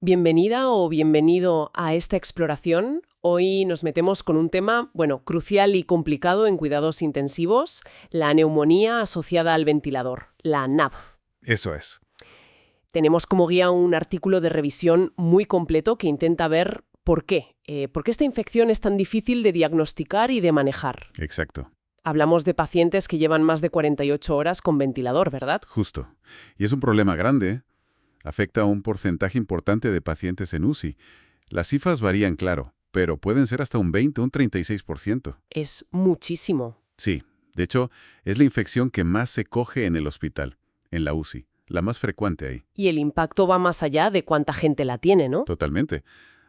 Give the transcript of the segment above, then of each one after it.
Bienvenida o bienvenido a esta exploración. Hoy nos metemos con un tema, crucial y complicado en cuidados intensivos, la neumonía asociada al ventilador, la NAV. Eso es. Tenemos como guía un artículo de revisión muy completo que intenta ver por qué. ¿Por qué esta infección es tan difícil de diagnosticar y de manejar? Exacto. Hablamos de pacientes que llevan más de 48 horas con ventilador, ¿verdad? Justo. Y es un problema grande, ¿eh? Afecta a un porcentaje importante de pacientes en UCI. Las cifras varían, claro, pero pueden ser hasta un 20, un 36%. Es muchísimo. Sí. De hecho, es la infección que más se coge en el hospital, en la UCI, la más frecuente ahí. Y el impacto va más allá de cuánta gente la tiene, ¿no? Totalmente.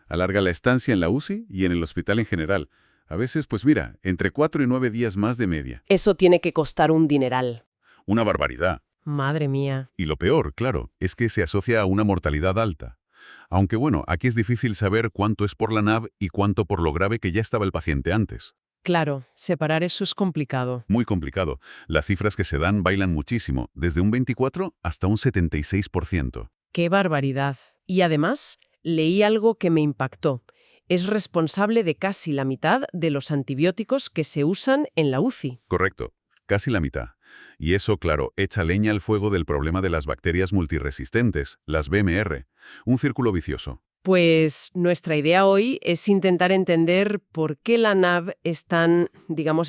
Alarga la estancia en la UCI y en el hospital en general. A veces, pues mira, entre 4 y 9 días más de media. Eso tiene que costar un dineral. Una barbaridad. Madre mía. Y lo peor, claro, es que se asocia a una mortalidad alta. Aunque bueno, aquí es difícil saber cuánto es por la NAV y cuánto por lo grave que ya estaba el paciente antes. Claro, separar eso es complicado. Muy complicado. Las cifras que se dan bailan muchísimo, desde un 24 hasta un 76%. ¡Qué barbaridad! Y además, leí algo que me impactó. Es responsable de casi la mitad de los antibióticos que se usan en la UCI. Correcto, casi la mitad. Y eso, claro, echa leña al fuego del problema de las bacterias multiresistentes, las BMR. Un círculo vicioso. Pues nuestra idea hoy es intentar entender por qué la NAV es tan,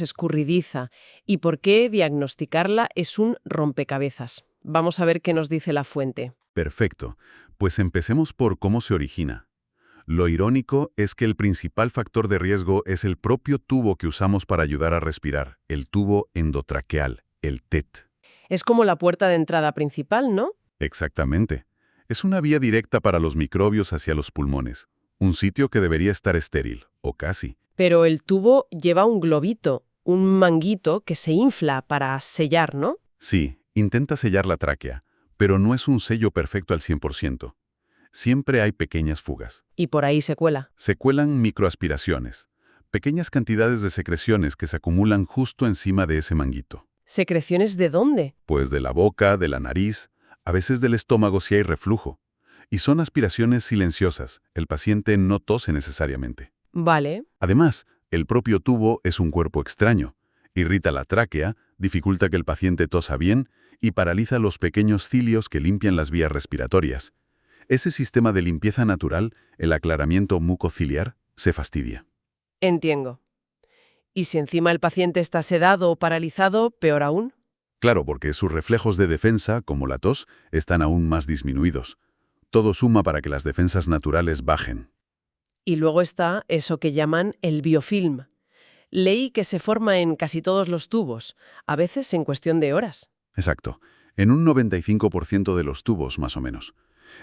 escurridiza y por qué diagnosticarla es un rompecabezas. Vamos a ver qué nos dice la fuente. Perfecto. Pues empecemos por cómo se origina. Lo irónico es que el principal factor de riesgo es el propio tubo que usamos para ayudar a respirar, el tubo endotraqueal, el TET. Es como la puerta de entrada principal, ¿no? Exactamente. Es una vía directa para los microbios hacia los pulmones, un sitio que debería estar estéril, o casi. Pero el tubo lleva un globito, un manguito que se infla para sellar, ¿no? Sí, intenta sellar la tráquea, pero no es un sello perfecto al 100%. Siempre hay pequeñas fugas. Y por ahí se cuela. Se cuelan microaspiraciones, pequeñas cantidades de secreciones que se acumulan justo encima de ese manguito. ¿Secreciones de dónde? Pues de la boca, de la nariz, a veces del estómago si hay reflujo. Y son aspiraciones silenciosas, el paciente no tose necesariamente. Vale. Además, el propio tubo es un cuerpo extraño. Irrita la tráquea, dificulta que el paciente tosa bien y paraliza los pequeños cilios que limpian las vías respiratorias. Ese sistema de limpieza natural, el aclaramiento mucociliar, se fastidia. Entiendo. Y si encima el paciente está sedado o paralizado, peor aún. Claro, porque sus reflejos de defensa, como la tos, están aún más disminuidos. Todo suma para que las defensas naturales bajen. Y luego está eso que llaman el biofilm. Leí que se forma en casi todos los tubos, a veces en cuestión de horas. Exacto. En un 95% de los tubos, más o menos.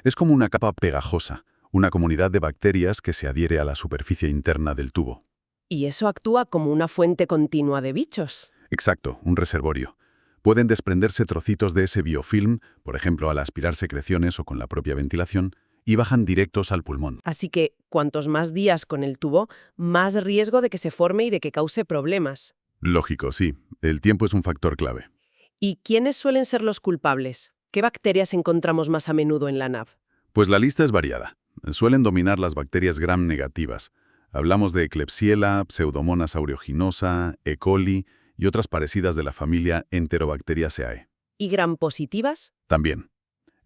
Es como una capa pegajosa, una comunidad de bacterias que se adhiere a la superficie interna del tubo. Y eso actúa como una fuente continua de bichos. Exacto, un reservorio. Pueden desprenderse trocitos de ese biofilm, por ejemplo al aspirar secreciones o con la propia ventilación, y bajan directos al pulmón. Así que, cuantos más días con el tubo, más riesgo de que se forme y de que cause problemas. Lógico, sí. El tiempo es un factor clave. ¿Y quiénes suelen ser los culpables? ¿Qué bacterias encontramos más a menudo en la NAV? Pues la lista es variada. Suelen dominar las bacterias gram negativas. Hablamos de Klebsiella, Pseudomonas aeruginosa, E. coli y otras parecidas de la familia Enterobacteriaceae. ¿Y gram positivas? También.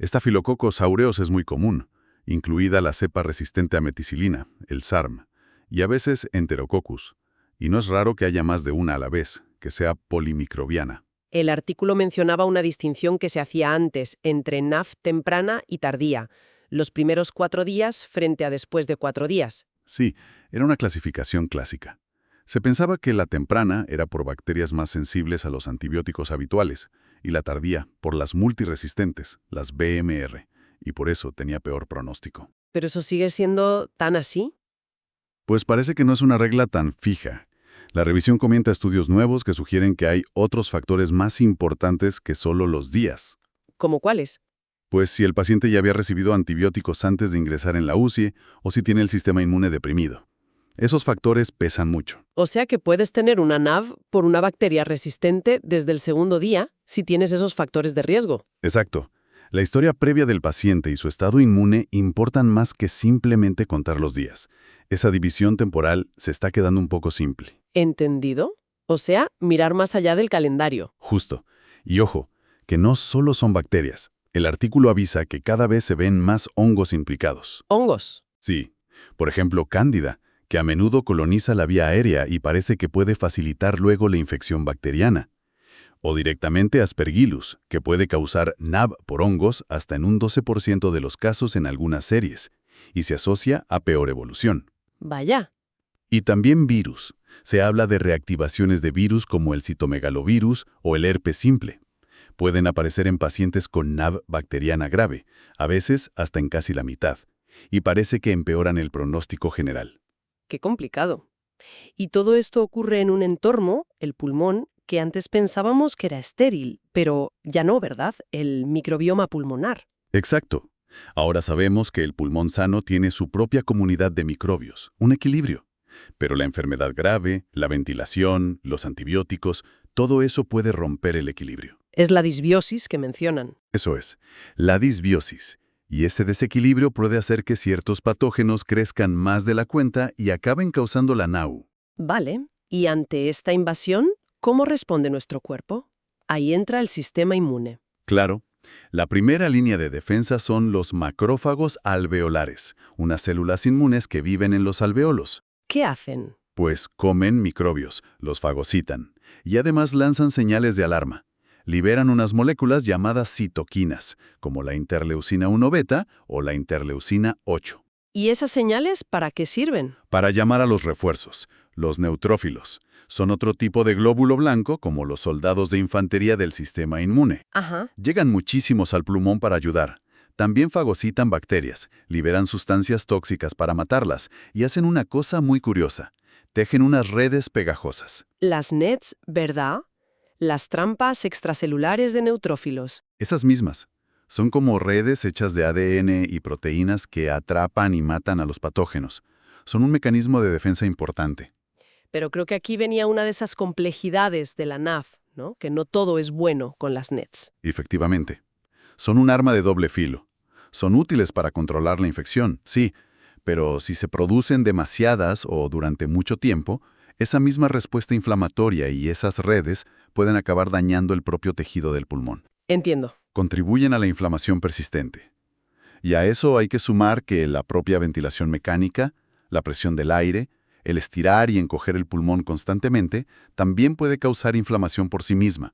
Staphylococcus aureus es muy común, incluida la cepa resistente a meticilina, el SARM, y a veces Enterococcus. Y no es raro que haya más de una a la vez, que sea polimicrobiana. El artículo mencionaba una distinción que se hacía antes entre NAV temprana y tardía, los primeros 4 días frente a después de 4 días. Sí, era una clasificación clásica. Se pensaba que la temprana era por bacterias más sensibles a los antibióticos habituales, y la tardía por las multiresistentes, las BMR, y por eso tenía peor pronóstico. ¿Pero eso sigue siendo tan así? Pues parece que no es una regla tan fija. La revisión comenta estudios nuevos que sugieren que hay otros factores más importantes que solo los días. ¿Cómo cuáles? Pues si el paciente ya había recibido antibióticos antes de ingresar en la UCI o si tiene el sistema inmune deprimido. Esos factores pesan mucho. O sea que puedes tener una NAV por una bacteria resistente desde el segundo día si tienes esos factores de riesgo. Exacto. La historia previa del paciente y su estado inmune importan más que simplemente contar los días. Esa división temporal se está quedando un poco simple. ¿Entendido? O sea, mirar más allá del calendario. Justo. Y ojo, que no solo son bacterias. El artículo avisa que cada vez se ven más hongos implicados. Hongos. Sí. Por ejemplo, Cándida, que a menudo coloniza la vía aérea y parece que puede facilitar luego la infección bacteriana. O directamente Aspergillus, que puede causar NAB por hongos hasta en un 12% de los casos en algunas series, y se asocia a peor evolución. Vaya. Y también virus. Se habla de reactivaciones de virus como el citomegalovirus o el herpes simple. Pueden aparecer en pacientes con NAB bacteriana grave, a veces hasta en casi la mitad, y parece que empeoran el pronóstico general. Qué complicado. Y todo esto ocurre en un entorno, el pulmón, que antes pensábamos que era estéril, pero ya no, ¿verdad? El microbioma pulmonar. Exacto. Ahora sabemos que el pulmón sano tiene su propia comunidad de microbios, un equilibrio. Pero la enfermedad grave, la ventilación, los antibióticos, todo eso puede romper el equilibrio. Es la disbiosis que mencionan. Eso es, la disbiosis. Y ese desequilibrio puede hacer que ciertos patógenos crezcan más de la cuenta y acaben causando la NAU. Vale. Y ante esta invasión, ¿cómo responde nuestro cuerpo? Ahí entra el sistema inmune. Claro, la primera línea de defensa son los macrófagos alveolares, unas células inmunes que viven en los alveolos. ¿Qué hacen? Pues comen microbios, los fagocitan, y además lanzan señales de alarma. Liberan unas moléculas llamadas citoquinas, como la interleucina 1 beta o la interleucina 8. ¿Y esas señales para qué sirven? Para llamar a los refuerzos, los neutrófilos. Son otro tipo de glóbulo blanco como los soldados de infantería del sistema inmune. Ajá. Llegan muchísimos al pulmón para ayudar. También fagocitan bacterias, liberan sustancias tóxicas para matarlas y hacen una cosa muy curiosa. Tejen unas redes pegajosas. Las nets, ¿verdad? Las trampas extracelulares de neutrófilos. Esas mismas. Son como redes hechas de ADN y proteínas que atrapan y matan a los patógenos. Son un mecanismo de defensa importante. Pero creo que aquí venía una de esas complejidades de la NAF, ¿no? Que no todo es bueno con las nets. Efectivamente. Son un arma de doble filo. Son útiles para controlar la infección, sí, pero si se producen demasiadas o durante mucho tiempo, esa misma respuesta inflamatoria y esas redes pueden acabar dañando el propio tejido del pulmón. Entiendo. Contribuyen a la inflamación persistente. Y a eso hay que sumar que la propia ventilación mecánica, la presión del aire, el estirar y encoger el pulmón constantemente, también puede causar inflamación por sí misma.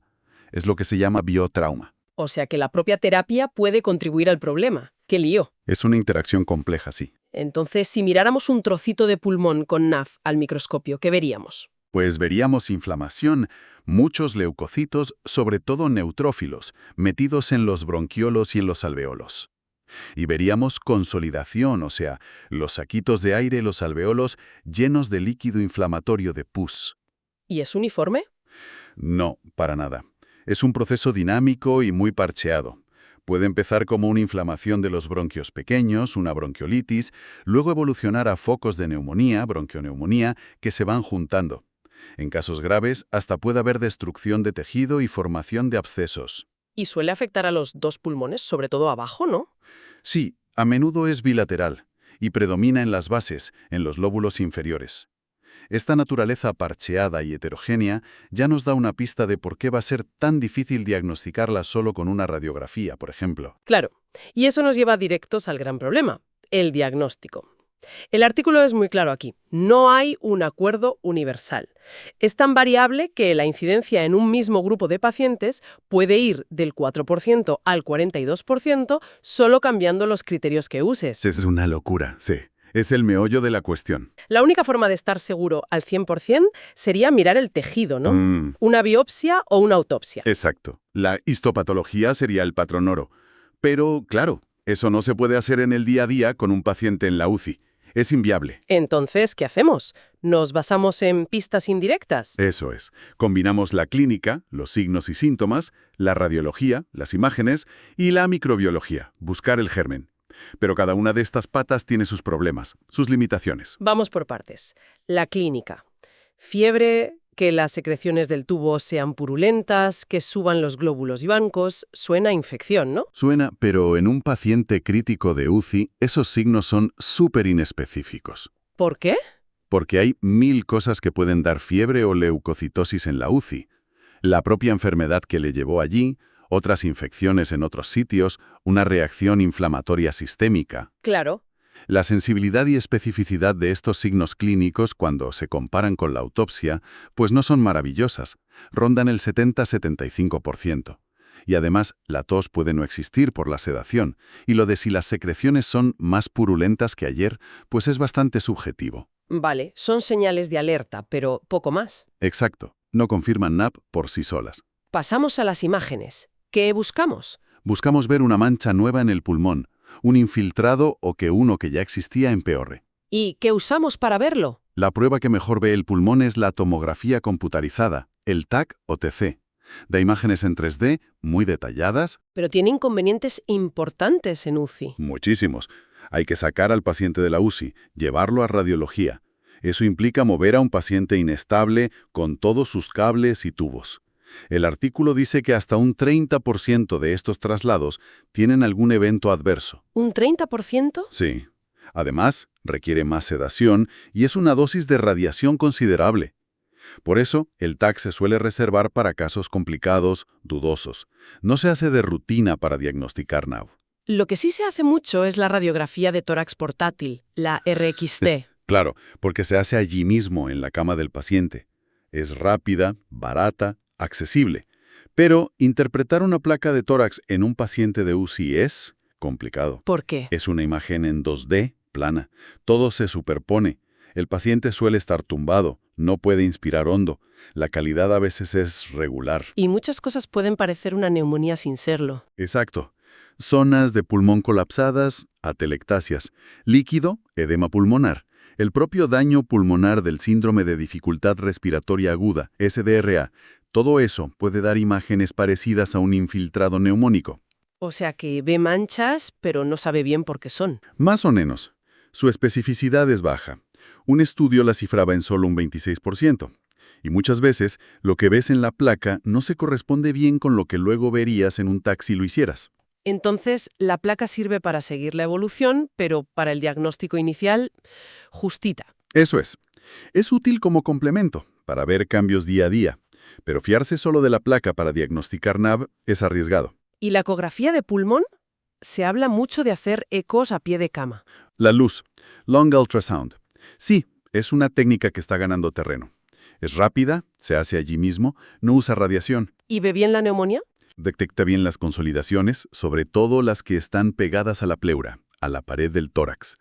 Es lo que se llama biotrauma. O sea que la propia terapia puede contribuir al problema. ¡Qué lío! Es una interacción compleja, sí. Entonces, si miráramos un trocito de pulmón con NAF al microscopio, ¿qué veríamos? Pues veríamos inflamación, muchos leucocitos, sobre todo neutrófilos, metidos en los bronquiolos y en los alveolos. Y veríamos consolidación, o sea, los saquitos de aire, los alveolos, llenos de líquido inflamatorio de pus. ¿Y es uniforme? No, para nada. Es un proceso dinámico y muy parcheado. Puede empezar como una inflamación de los bronquios pequeños, una bronquiolitis, luego evolucionar a focos de neumonía, bronquioneumonía, que se van juntando. En casos graves, hasta puede haber destrucción de tejido y formación de abscesos. Y suele afectar a los dos pulmones, sobre todo abajo, ¿no? Sí, a menudo es bilateral y predomina en las bases, en los lóbulos inferiores. Esta naturaleza parcheada y heterogénea ya nos da una pista de por qué va a ser tan difícil diagnosticarla solo con una radiografía, por ejemplo. Claro. Y eso nos lleva directos al gran problema, el diagnóstico. El artículo es muy claro aquí. No hay un acuerdo universal. Es tan variable que la incidencia en un mismo grupo de pacientes puede ir del 4% al 42% solo cambiando los criterios que uses. Es una locura, sí. Es el meollo de la cuestión. La única forma de estar seguro al 100% sería mirar el tejido, ¿no? Una biopsia o una autopsia. Exacto. La histopatología sería el patrón oro. Pero, claro, eso no se puede hacer en el día a día con un paciente en la UCI. Es inviable. Entonces, ¿qué hacemos? ¿Nos basamos en pistas indirectas? Eso es. Combinamos la clínica, los signos y síntomas, la radiología, las imágenes, y la microbiología, buscar el germen. Pero cada una de estas patas tiene sus problemas, sus limitaciones. Vamos por partes. La clínica. Fiebre, Que las secreciones del tubo sean purulentas, que suban los glóbulos blancos, suena a infección, ¿no? Suena, pero en un paciente crítico de UCI, esos signos son súper inespecíficos. ¿Por qué? Porque hay 1000 cosas que pueden dar fiebre o leucocitosis en la UCI. La propia enfermedad que le llevó allí, otras infecciones en otros sitios, una reacción inflamatoria sistémica. Claro. La sensibilidad y especificidad de estos signos clínicos cuando se comparan con la autopsia, pues no son maravillosas, rondan el 70-75%. Y además, la tos puede no existir por la sedación, y lo de si las secreciones son más purulentas que ayer, pues es bastante subjetivo. Vale, son señales de alerta, pero poco más. Exacto, no confirman NAP por sí solas. Pasamos a las imágenes. ¿Qué buscamos? Buscamos ver una mancha nueva en el pulmón, un infiltrado o que uno que ya existía empeore. ¿Y qué usamos para verlo? La prueba que mejor ve el pulmón es la tomografía computarizada, el TAC o TC. Da imágenes en 3D muy detalladas. Pero tiene inconvenientes importantes en UCI. Muchísimos. Hay que sacar al paciente de la UCI, llevarlo a radiología. Eso implica mover a un paciente inestable con todos sus cables y tubos. El artículo dice que hasta un 30% de estos traslados tienen algún evento adverso. ¿Un 30%? Sí. Además, requiere más sedación y es una dosis de radiación considerable. Por eso, el TAC se suele reservar para casos complicados, dudosos. No se hace de rutina para diagnosticar NAV. Lo que sí se hace mucho es la radiografía de tórax portátil, la RXT. Claro, porque se hace allí mismo, en la cama del paciente. Es rápida, barata, accesible. Pero interpretar una placa de tórax en un paciente de UCI es complicado. ¿Por qué? Es una imagen en 2D, plana. Todo se superpone. El paciente suele estar tumbado, no puede inspirar hondo. La calidad a veces es regular. Y muchas cosas pueden parecer una neumonía sin serlo. Exacto. Zonas de pulmón colapsadas, atelectasias. Líquido, edema pulmonar. El propio daño pulmonar del síndrome de dificultad respiratoria aguda, SDRA. Todo eso puede dar imágenes parecidas a un infiltrado neumónico. O sea que ve manchas, pero no sabe bien por qué son. Más o menos. Su especificidad es baja. Un estudio la cifraba en solo un 26%. Y muchas veces, lo que ves en la placa no se corresponde bien con lo que luego verías en un TAC si lo hicieras. Entonces, la placa sirve para seguir la evolución, pero para el diagnóstico inicial, justita. Eso es. Es útil como complemento, para ver cambios día a día. Pero fiarse solo de la placa para diagnosticar NAV es arriesgado. ¿Y la ecografía de pulmón? Se habla mucho de hacer ecos a pie de cama. La luz, Long Ultrasound. Sí, es una técnica que está ganando terreno. Es rápida, se hace allí mismo, no usa radiación. ¿Y ve bien la neumonía? Detecta bien las consolidaciones, sobre todo las que están pegadas a la pleura, a la pared del tórax.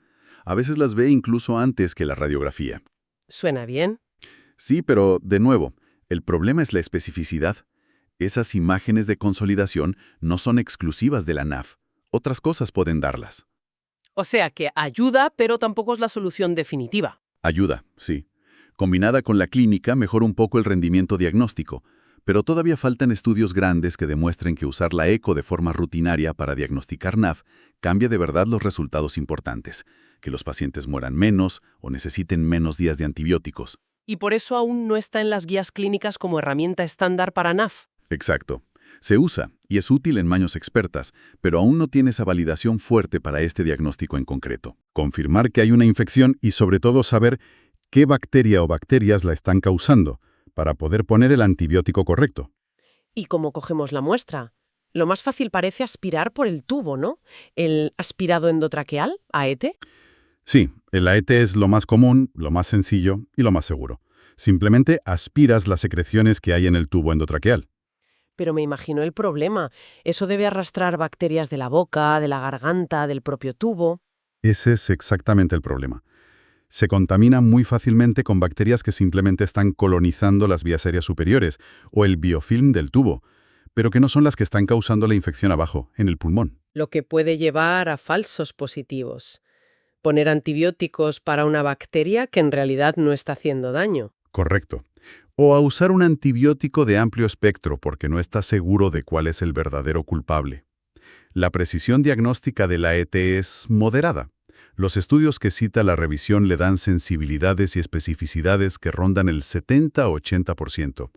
A veces las ve incluso antes que la radiografía. Suena bien. Sí, pero, de nuevo, el problema es la especificidad. Esas imágenes de consolidación no son exclusivas de la NAV. Otras cosas pueden darlas. O sea que ayuda, pero tampoco es la solución definitiva. Ayuda, sí. Combinada con la clínica, mejora un poco el rendimiento diagnóstico, pero todavía faltan estudios grandes que demuestren que usar la eco de forma rutinaria para diagnosticar NAV cambia de verdad los resultados importantes, que los pacientes mueran menos o necesiten menos días de antibióticos. Y por eso aún no está en las guías clínicas como herramienta estándar para NAV. Exacto. Se usa y es útil en manos expertas, pero aún no tiene esa validación fuerte para este diagnóstico en concreto. Confirmar que hay una infección y sobre todo saber qué bacteria o bacterias la están causando, para poder poner el antibiótico correcto. ¿Y cómo cogemos la muestra? Lo más fácil parece aspirar por el tubo, ¿no? ¿El aspirado endotraqueal, AET? Sí, el AET es lo más común, lo más sencillo y lo más seguro. Simplemente aspiras las secreciones que hay en el tubo endotraqueal. Pero me imagino el problema. Eso debe arrastrar bacterias de la boca, de la garganta, del propio tubo. Ese es exactamente el problema. Se contamina muy fácilmente con bacterias que simplemente están colonizando las vías aéreas superiores o el biofilm del tubo, pero que no son las que están causando la infección abajo, en el pulmón. Lo que puede llevar a falsos positivos. Poner antibióticos para una bacteria que en realidad no está haciendo daño. Correcto. O a usar un antibiótico de amplio espectro porque no está seguro de cuál es el verdadero culpable. La precisión diagnóstica de la AET es moderada. Los estudios que cita la revisión le dan sensibilidades y especificidades que rondan el 70-80%.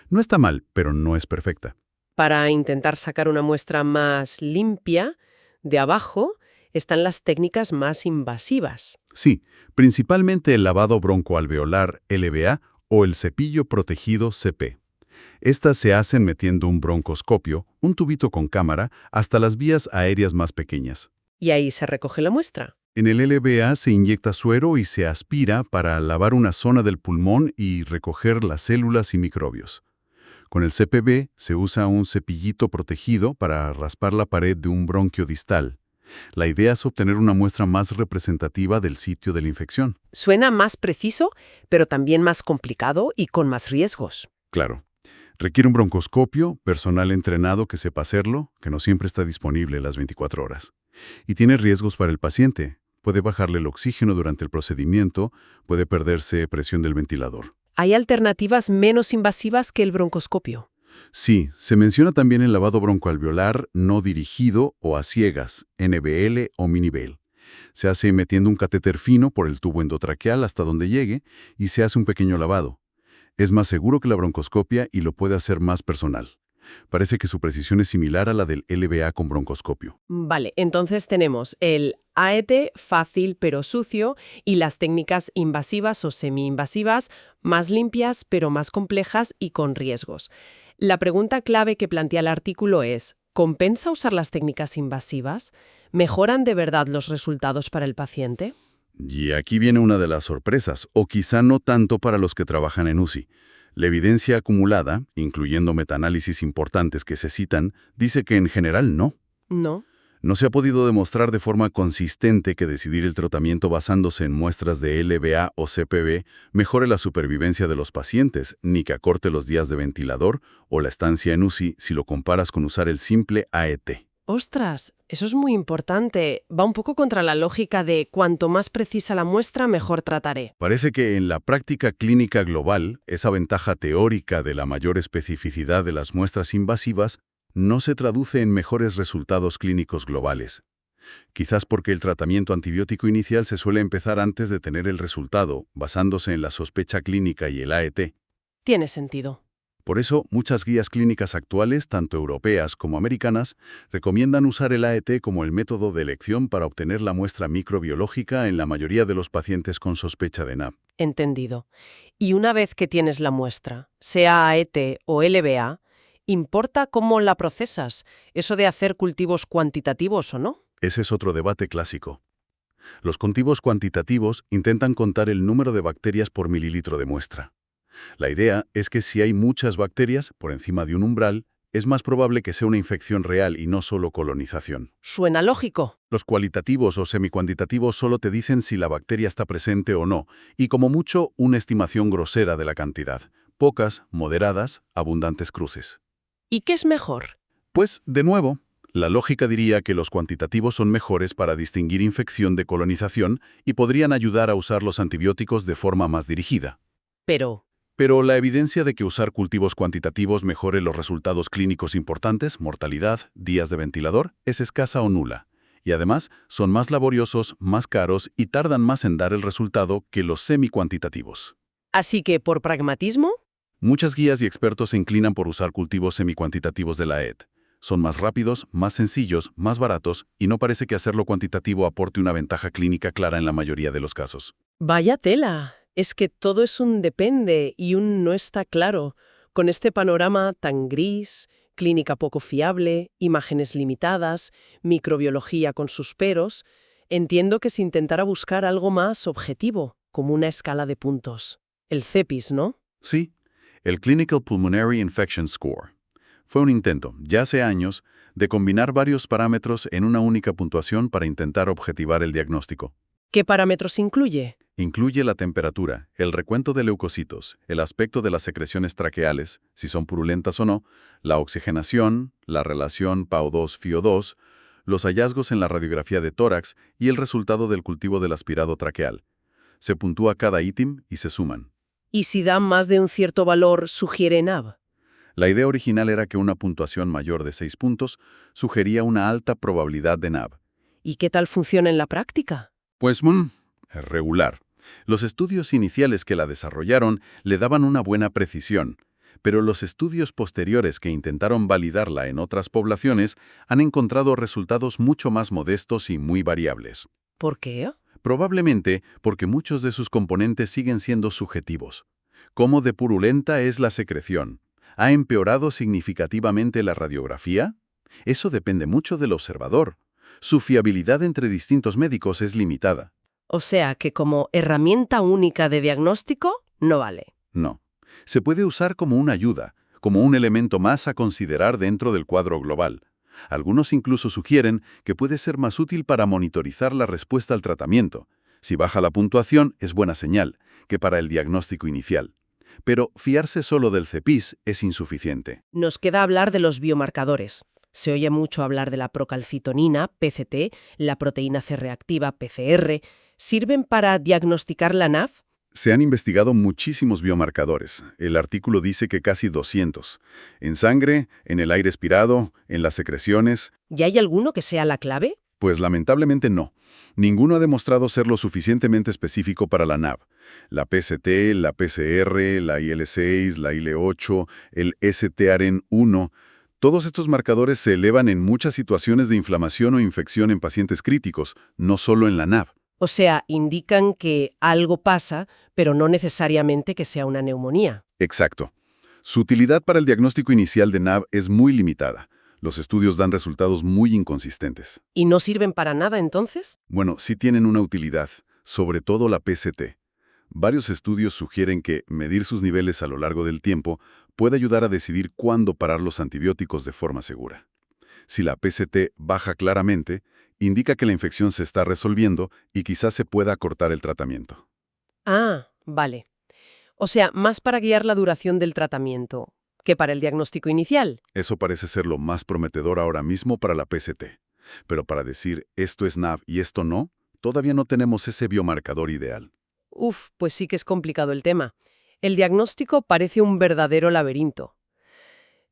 No está mal, pero no es perfecta. Para intentar sacar una muestra más limpia, de abajo están las técnicas más invasivas. Sí, principalmente el lavado broncoalveolar LVA o el cepillo protegido CP. Estas se hacen metiendo un broncoscopio, un tubito con cámara, hasta las vías aéreas más pequeñas. Y ahí se recoge la muestra. En el LVA se inyecta suero y se aspira para lavar una zona del pulmón y recoger las células y microbios. Con el CPB se usa un cepillito protegido para raspar la pared de un bronquio distal. La idea es obtener una muestra más representativa del sitio de la infección. Suena más preciso, pero también más complicado y con más riesgos. Claro. Requiere un broncoscopio, personal entrenado que sepa hacerlo, que no siempre está disponible las 24 horas. Y tiene riesgos para el paciente. Puede bajarle el oxígeno durante el procedimiento, puede perderse presión del ventilador. ¿Hay alternativas menos invasivas que el broncoscopio? Sí, se menciona también el lavado broncoalveolar no dirigido o a ciegas, NBL o Minibel. Se hace metiendo un catéter fino por el tubo endotraqueal hasta donde llegue y se hace un pequeño lavado. Es más seguro que la broncoscopia y lo puede hacer más personal. Parece que su precisión es similar a la del LVA con broncoscopio. Vale, entonces tenemos el AET fácil pero sucio y las técnicas invasivas o semi-invasivas más limpias pero más complejas y con riesgos. La pregunta clave que plantea el artículo es, ¿compensa usar las técnicas invasivas? ¿Mejoran de verdad los resultados para el paciente? Y aquí viene una de las sorpresas, o quizá no tanto para los que trabajan en UCI. La evidencia acumulada, incluyendo metaanálisis importantes que se citan, dice que en general no. No. No se ha podido demostrar de forma consistente que decidir el tratamiento basándose en muestras de LVA o CPB mejore la supervivencia de los pacientes, ni que acorte los días de ventilador o la estancia en UCI si lo comparas con usar el simple AET. ¡Ostras! Eso es muy importante. Va un poco contra la lógica de cuanto más precisa la muestra, mejor trataré. Parece que en la práctica clínica global, esa ventaja teórica de la mayor especificidad de las muestras invasivas no se traduce en mejores resultados clínicos globales. Quizás porque el tratamiento antibiótico inicial se suele empezar antes de tener el resultado, basándose en la sospecha clínica y el AET. Tiene sentido. Por eso, muchas guías clínicas actuales, tanto europeas como americanas, recomiendan usar el AET como el método de elección para obtener la muestra microbiológica en la mayoría de los pacientes con sospecha de NAB. Entendido. Y una vez que tienes la muestra, sea AET o LVA, ¿importa cómo la procesas? ¿Eso de hacer cultivos cuantitativos o no? Ese es otro debate clásico. Los cultivos cuantitativos intentan contar el número de bacterias por mililitro de muestra. La idea es que si hay muchas bacterias, por encima de un umbral, es más probable que sea una infección real y no solo colonización. Suena lógico. Los cualitativos o semicuantitativos solo te dicen si la bacteria está presente o no, y como mucho, una estimación grosera de la cantidad. Pocas, moderadas, abundantes cruces. ¿Y qué es mejor? Pues, de nuevo, la lógica diría que los cuantitativos son mejores para distinguir infección de colonización y podrían ayudar a usar los antibióticos de forma más dirigida. Pero la evidencia de que usar cultivos cuantitativos mejore los resultados clínicos importantes, mortalidad, días de ventilador, es escasa o nula. Y además, son más laboriosos, más caros y tardan más en dar el resultado que los semicuantitativos. Así que, por pragmatismo, Muchas guías y expertos se inclinan por usar cultivos semicuantitativos de la AET. Son más rápidos, más sencillos, más baratos, y no parece que hacerlo cuantitativo aporte una ventaja clínica clara en la mayoría de los casos. vaya tela. Es que todo es un depende y un no está claro. Con este panorama tan gris, clínica poco fiable, imágenes limitadas, microbiología con sus peros, entiendo que se intentara buscar algo más objetivo, como una escala de puntos. El CEPIS, ¿no? Sí, el Clinical Pulmonary Infection Score. Fue un intento, ya hace años, de combinar varios parámetros en una única puntuación para intentar objetivar el diagnóstico. ¿Qué parámetros incluye? Incluye la temperatura, el recuento de leucocitos, el aspecto de las secreciones traqueales, si son purulentas o no, la oxigenación, la relación PaO2-FiO2, los hallazgos en la radiografía de tórax y el resultado del cultivo del aspirado traqueal. Se puntúa cada ítem y se suman. ¿Y si da más de un cierto valor, sugiere NAB? La idea original era que una puntuación mayor de 6 puntos sugería una alta probabilidad de NAB. ¿Y qué tal funciona en la práctica? Pues, regular. Los estudios iniciales que la desarrollaron le daban una buena precisión, pero los estudios posteriores que intentaron validarla en otras poblaciones han encontrado resultados mucho más modestos y muy variables. ¿Por qué? Probablemente porque muchos de sus componentes siguen siendo subjetivos. ¿Cómo de purulenta es la secreción? ¿Ha empeorado significativamente la radiografía? Eso depende mucho del observador. Su fiabilidad entre distintos médicos es limitada. O sea que como herramienta única de diagnóstico, no vale. No. Se puede usar como una ayuda, como un elemento más a considerar dentro del cuadro global. Algunos incluso sugieren que puede ser más útil para monitorizar la respuesta al tratamiento. Si baja la puntuación, es buena señal, que para el diagnóstico inicial. Pero fiarse solo del CEPIS es insuficiente. Nos queda hablar de los biomarcadores. Se oye mucho hablar de la procalcitonina, PCT, la proteína C reactiva, PCR. ¿Sirven para diagnosticar la NAV? Se han investigado muchísimos biomarcadores. El artículo dice que casi 200. En sangre, en el aire expirado, en las secreciones. ¿Y hay alguno que sea la clave? Pues lamentablemente no. Ninguno ha demostrado ser lo suficientemente específico para la NAV. La PCT, la PCR, la IL6, la IL8, el STARN1, todos estos marcadores se elevan en muchas situaciones de inflamación o infección en pacientes críticos, no solo en la NAV. O sea, indican que algo pasa, pero no necesariamente que sea una neumonía. Exacto. Su utilidad para el diagnóstico inicial de NAV es muy limitada. Los estudios dan resultados muy inconsistentes. ¿Y no sirven para nada entonces? Bueno, sí tienen una utilidad, sobre todo la PCT. Varios estudios sugieren que medir sus niveles a lo largo del tiempo puede ayudar a decidir cuándo parar los antibióticos de forma segura. Si la PCT baja claramente, indica que la infección se está resolviendo y quizás se pueda acortar el tratamiento. Ah, vale. O sea, más para guiar la duración del tratamiento que para el diagnóstico inicial. Eso parece ser lo más prometedor ahora mismo para la PCT. Pero para decir esto es NAV y esto no, todavía no tenemos ese biomarcador ideal. Uf, pues sí que es complicado el tema. El diagnóstico parece un verdadero laberinto.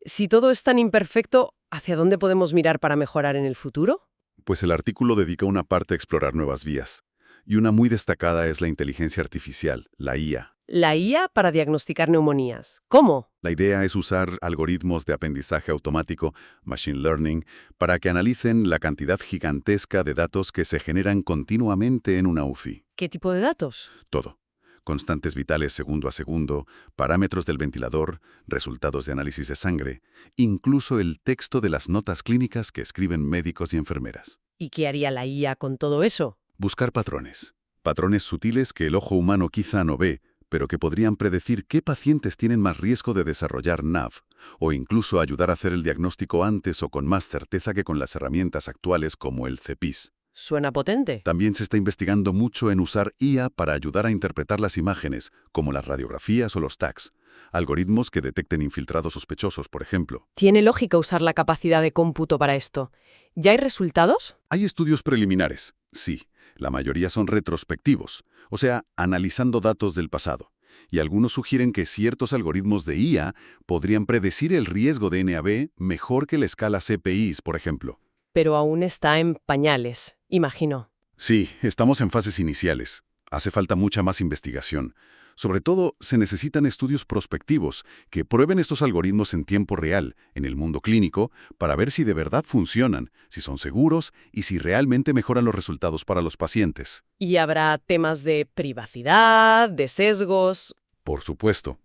Si todo es tan imperfecto, ¿hacia dónde podemos mirar para mejorar en el futuro? Pues el artículo dedica una parte a explorar nuevas vías. Y una muy destacada es la inteligencia artificial, la IA. La IA para diagnosticar neumonías. ¿Cómo? La idea es usar algoritmos de aprendizaje automático, machine learning, para que analicen la cantidad gigantesca de datos que se generan continuamente en una UCI. ¿Qué tipo de datos? Todo. Constantes vitales segundo a segundo, parámetros del ventilador, resultados de análisis de sangre, incluso el texto de las notas clínicas que escriben médicos y enfermeras. ¿Y qué haría la IA con todo eso? Buscar patrones. Patrones sutiles que el ojo humano quizá no ve, pero que podrían predecir qué pacientes tienen más riesgo de desarrollar NAV, o incluso ayudar a hacer el diagnóstico antes o con más certeza que con las herramientas actuales como el CEPIS. Suena potente. También se está investigando mucho en usar IA para ayudar a interpretar las imágenes, como las radiografías o los tags. Algoritmos que detecten infiltrados sospechosos, por ejemplo. ¿Tiene lógica usar la capacidad de cómputo para esto? ¿Ya hay resultados? Hay estudios preliminares, sí. La mayoría son retrospectivos, o sea, analizando datos del pasado. Y algunos sugieren que ciertos algoritmos de IA podrían predecir el riesgo de NAB mejor que la escala CPIs, por ejemplo. Pero aún está en pañales, imagino. Sí, estamos en fases iniciales. Hace falta mucha más investigación. Sobre todo, se necesitan estudios prospectivos que prueben estos algoritmos en tiempo real, en el mundo clínico, para ver si de verdad funcionan, si son seguros y si realmente mejoran los resultados para los pacientes. Y habrá temas de privacidad, de sesgos. Por supuesto.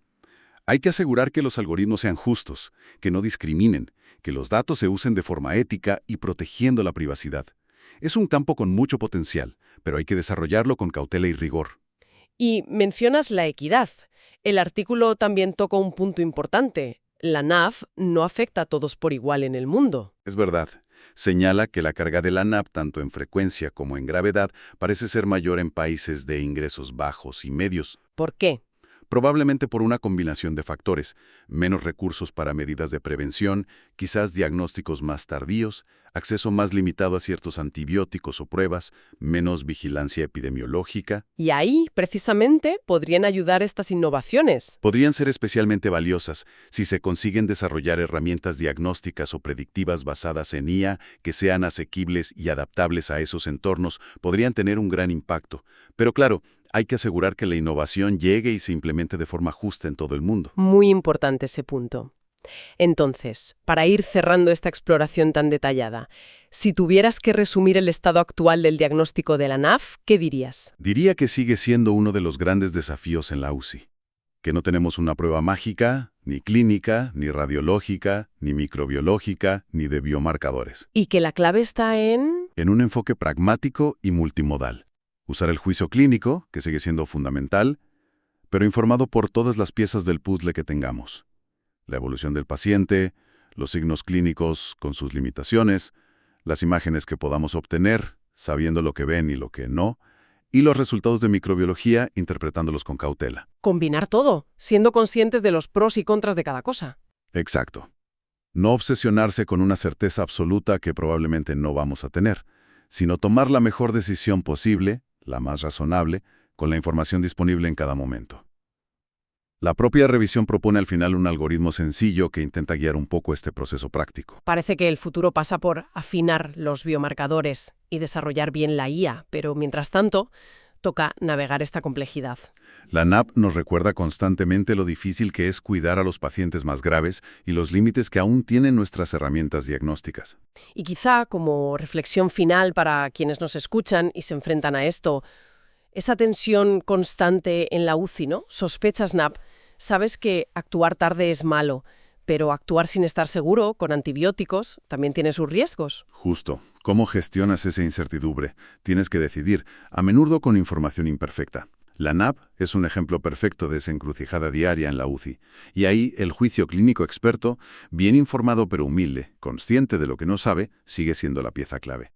Hay que asegurar que los algoritmos sean justos, que no discriminen, que los datos se usen de forma ética y protegiendo la privacidad. Es un campo con mucho potencial, pero hay que desarrollarlo con cautela y rigor. Y mencionas la equidad. El artículo también toca un punto importante. La NAV no afecta a todos por igual en el mundo. Es verdad. Señala que la carga de la NAV, tanto en frecuencia como en gravedad, parece ser mayor en países de ingresos bajos y medios. ¿Por qué? Probablemente por una combinación de factores: menos recursos para medidas de prevención, quizás diagnósticos más tardíos, acceso más limitado a ciertos antibióticos o pruebas, menos vigilancia epidemiológica. Y ahí, precisamente, podrían ayudar estas innovaciones. Podrían ser especialmente valiosas si se consiguen desarrollar herramientas diagnósticas o predictivas basadas en IA que sean asequibles y adaptables a esos entornos. Podrían tener un gran impacto. Pero claro, hay que asegurar que la innovación llegue y se implemente de forma justa en todo el mundo. Muy importante ese punto. Entonces, para ir cerrando esta exploración tan detallada, si tuvieras que resumir el estado actual del diagnóstico de la NAF, ¿qué dirías? Diría que sigue siendo uno de los grandes desafíos en la UCI. Que no tenemos una prueba mágica, ni clínica, ni radiológica, ni microbiológica, ni de biomarcadores. Y que la clave está en... En un enfoque pragmático y multimodal. Usar el juicio clínico, que sigue siendo fundamental, pero informado por todas las piezas del puzzle que tengamos. La evolución del paciente, los signos clínicos con sus limitaciones, las imágenes que podamos obtener, sabiendo lo que ven y lo que no, y los resultados de microbiología interpretándolos con cautela. Combinar todo, siendo conscientes de los pros y contras de cada cosa. Exacto. No obsesionarse con una certeza absoluta que probablemente no vamos a tener, sino tomar la mejor decisión posible, la más razonable, con la información disponible en cada momento. La propia revisión propone al final un algoritmo sencillo que intenta guiar un poco este proceso práctico. Parece que el futuro pasa por afinar los biomarcadores y desarrollar bien la IA, pero mientras tanto, toca navegar esta complejidad. La NAP nos recuerda constantemente lo difícil que es cuidar a los pacientes más graves y los límites que aún tienen nuestras herramientas diagnósticas. Y quizá, como reflexión final para quienes nos escuchan y se enfrentan a esto, esa tensión constante en la UCI, ¿no? Sospechas NAP, sabes que actuar tarde es malo, pero actuar sin estar seguro, con antibióticos, también tiene sus riesgos. Justo. ¿Cómo gestionas esa incertidumbre? Tienes que decidir, a menudo con información imperfecta. La NAP es un ejemplo perfecto de esa encrucijada diaria en la UCI. Y ahí el juicio clínico experto, bien informado pero humilde, consciente de lo que no sabe, sigue siendo la pieza clave.